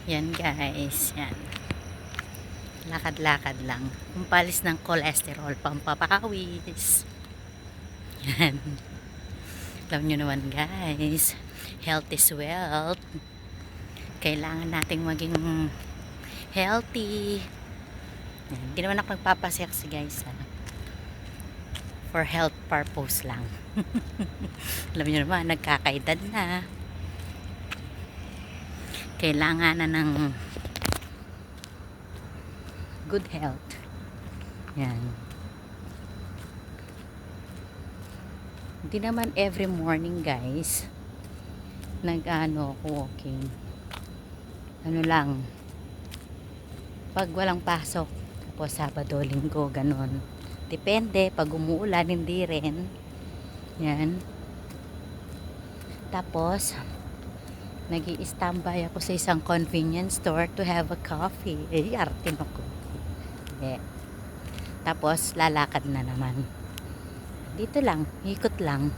Yan guys, yan. Lakad-lakad lang. Pampalis ng cholesterol, pampapawis. Yan. Alam nyo naman guys, health is wealth. Kailangan nating maging healthy. Yan. Hindi naman ako nagpapasex guys. For health purpose lang. Alam nyo naman, nagkakaedad na. Kailangan na ng good health. Yan. Hindi naman every morning guys nag-ano ako walking. Ano lang, pag walang pasok, tapos Sabado, Linggo, ganon. Depende, pag umuulan hindi rin. Yan. Tapos nag-i-standby ako sa isang convenience store to have a coffee. Arte ako. Okay. Tapos lalakad na naman. Dito lang, ikot lang.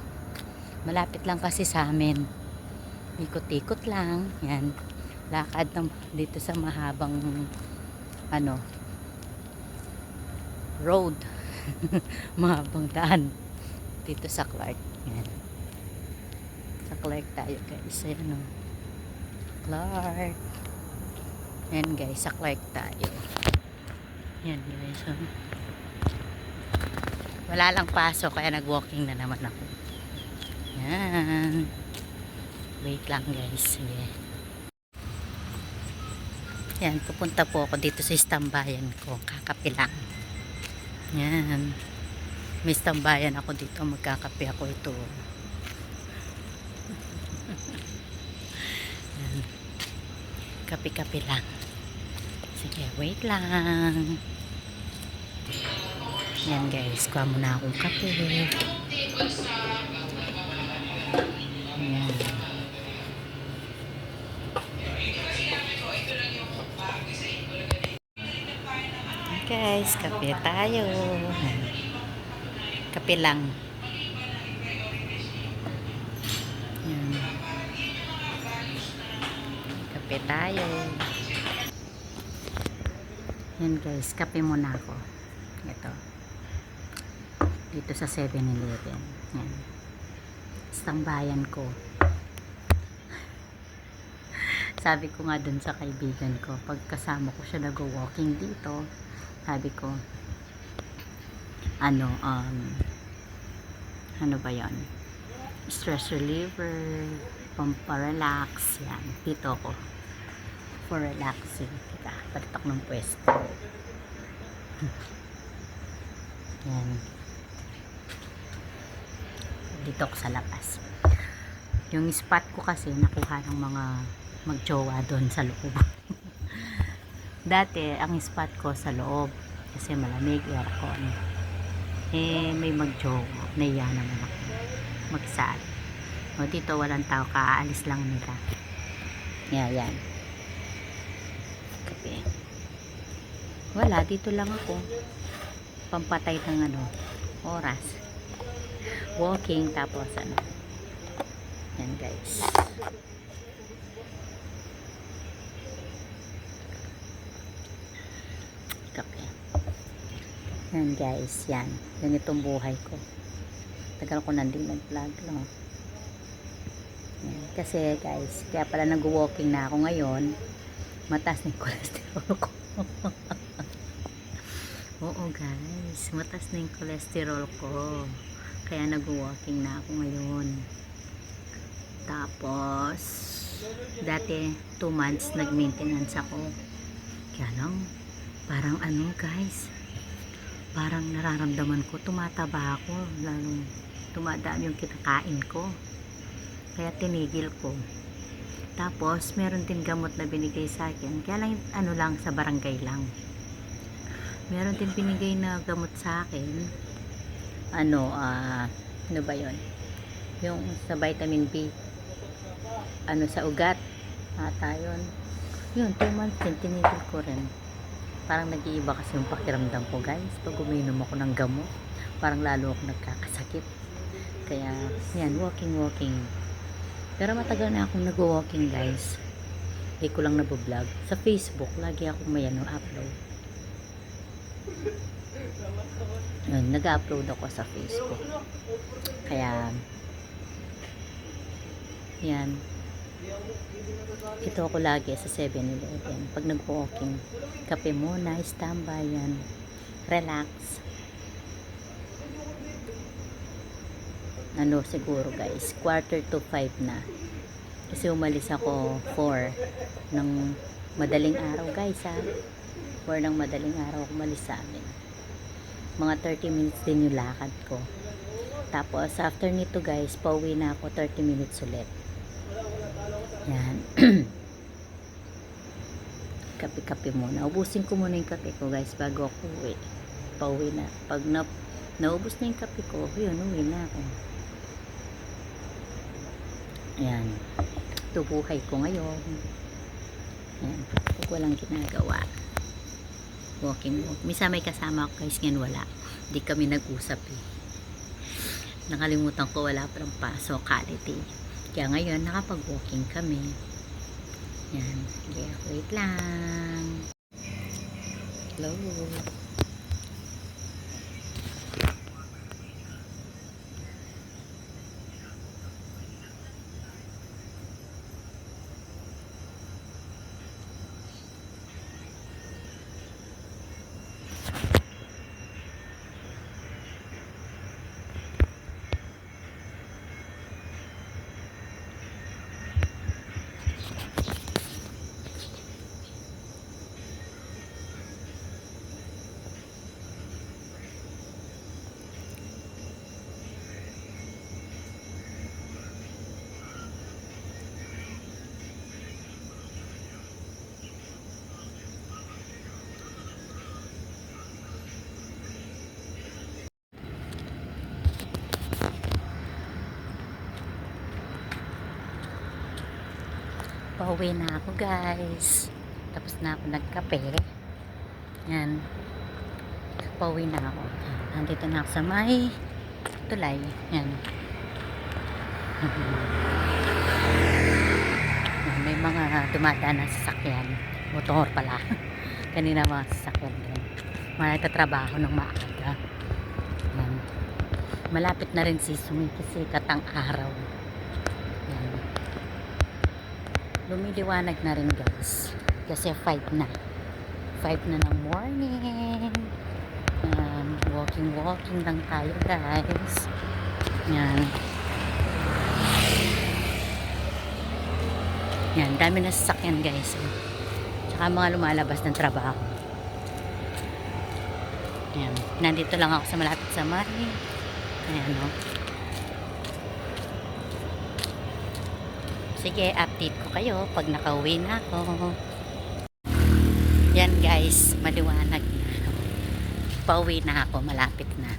Malapit lang kasi sa amin. Ikot-ikot lang. Yan. Lakad dito sa mahabang road. Mahabang daan. Dito sa Clark. Yan. Sa Clark tayo guys. Ayan o. Clark. Yan guys, sa Clark tayo. Yan guys. Wala lang pasok kaya nag-walking na naman ako. Yan. Wait lang guys. Sige. Yan, pupunta po ako dito sa istambayan ko. Kakape lang. Yan. May istambayan ako dito. Magkakape ako ito. Yan. Kape-kape lang. Sige, wait lang. Yan guys, kuha muna akong kape. Yan. Guys, kape tayo. Kape lang. Yan. Kape tayo. Yan guys, kape muna ako. Ito. Dito sa 7-Eleven. Yan. Istambayan ko. Sabi ko nga dun sa kaibigan ko, pag kasama ko siya nag-walking dito, sabi ko, ano ba yan? Stress reliever, pamparelax, yan. Dito ako. For relaxing. Teka, palitak ng pwesto. Yan. Dito ako sa labas. Yung spot ko kasi nakuha ng mga magjowa doon sa loob. Dati ang spot ko sa loob kasi malamig, aircon. May magjowa, naiya naman ako magsal. O dito walang tao, kaalis lang nila. Yan. Kape. Wala, dito lang ako. Pampatay ng oras. Walking tapos yan guys. Kape. Yan guys, yan. Ganitong buhay ko. Tagal ko nanding nag-vlog, no? Yan. Kasi guys, kaya pala nag-walking na ako ngayon. Mataas na yung cholesterol ko. Oo guys, mataas na yung cholesterol ko. Kaya nag-walking na ako ngayon. Tapos dati 2 months nag-maintenance ako. Kaya lang parang guys, parang nararamdaman ko tumataba ako, lalong tumadami yung kinakain ko. Kaya tinigil ko. Tapos meron din gamot na binigay sa akin. Kaya lang lang sa barangay lang. Meron din binigay na gamot sa akin. Ano ba yun? Yung sa vitamin B. Sa ugat. Ata yun. Yun, 2 months din, tinigil ko rin. Parang nag-iiba kasi yung pakiramdam ko guys. Pag uminom ako ng gamot, parang lalo ako nagkakasakit. Kaya, yan, walking. Pero matagal na akong nag-walking guys. di ko lang nabablog. Sa Facebook, lagi ako may upload. Yun, nag-upload ako sa Facebook. Kaya, yan. Ito ako lagi sa 7-Eleven. Pag nag-walking, kape muna, standby, yan. Relax. Ano siguro guys, 4:45 na. Kasi umalis ako 4 ng madaling araw guys ha. 4 ng madaling araw ako umalis sa amin. Mga 30 minutes din yung lakad ko. Tapos after nito guys, pauwi na ako 30 minutes ulit. Yan. Kape-kape muna. Ubusin ko muna yung kape ko guys bago ako uwi. Pauwi na. Pag naubos na yung kape ko, yun, uwi na ako. Yan. Ito buhay ko ngayon. Yan. Pag walang ginagawa. Walking. Misa may kasama ako guys. Ngayon wala. Hindi kami nag-usap eh. Nakalimutan ko wala parang pasok quality. Kaya ngayon nakapag-walking kami. Yan. Okay, wait lang. Hello. Pauwi na ako guys. Tapos na ako nagkape. Yan. Pauwi na ako. Nandito na ako sa may tulay. Yan. May mga dumadaan na sasakyan. Motor pala. Kanina mga sasakyan din. Mga nagtatrabaho ng maaga. Yan. Malapit na rin season kasi katang araw. Yan. Lumiliwanag na rin guys kasi 5 na ng morning. Walking lang tayo guys. Yan, dami na sasakyan guys, tsaka mga lumalabas ng trabaho. Yan, nandito lang ako sa malapit sa Mari. Ayan o. Sige, update ko kayo pag nakauwi na ako. Yan guys, maliwanag na. Pauwi na ako, malapit na.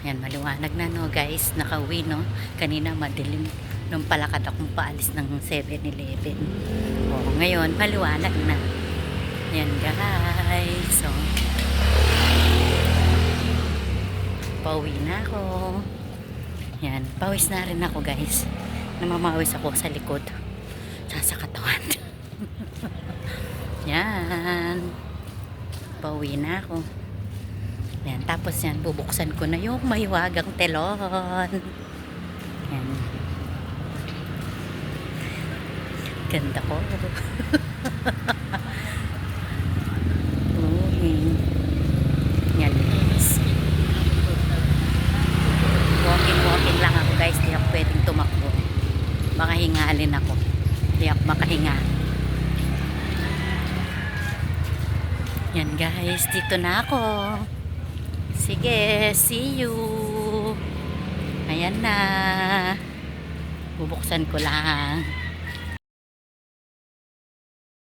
Yan, maliwanag na no guys, nakauwi no. Kanina madilim nung palakad akong paalis ng 7-Eleven. O, ngayon, maliwanag na. Yan guys, so. Pauwi na ako. Yan, pawis na rin ako guys. Namamawis ako sa likod sa katawan. Yan, pauwi na ako. Yan, tapos yan, bubuksan ko na yung mahiwagang telon. Yan, ganda ko. Yan guys, walking lang ako guys, di ako pwedeng tumakbo. Baka hingalin ako. Hindi ako makahinga. Yan guys, dito na ako. Sige, see you. Ayan na. Bubuksan ko lang.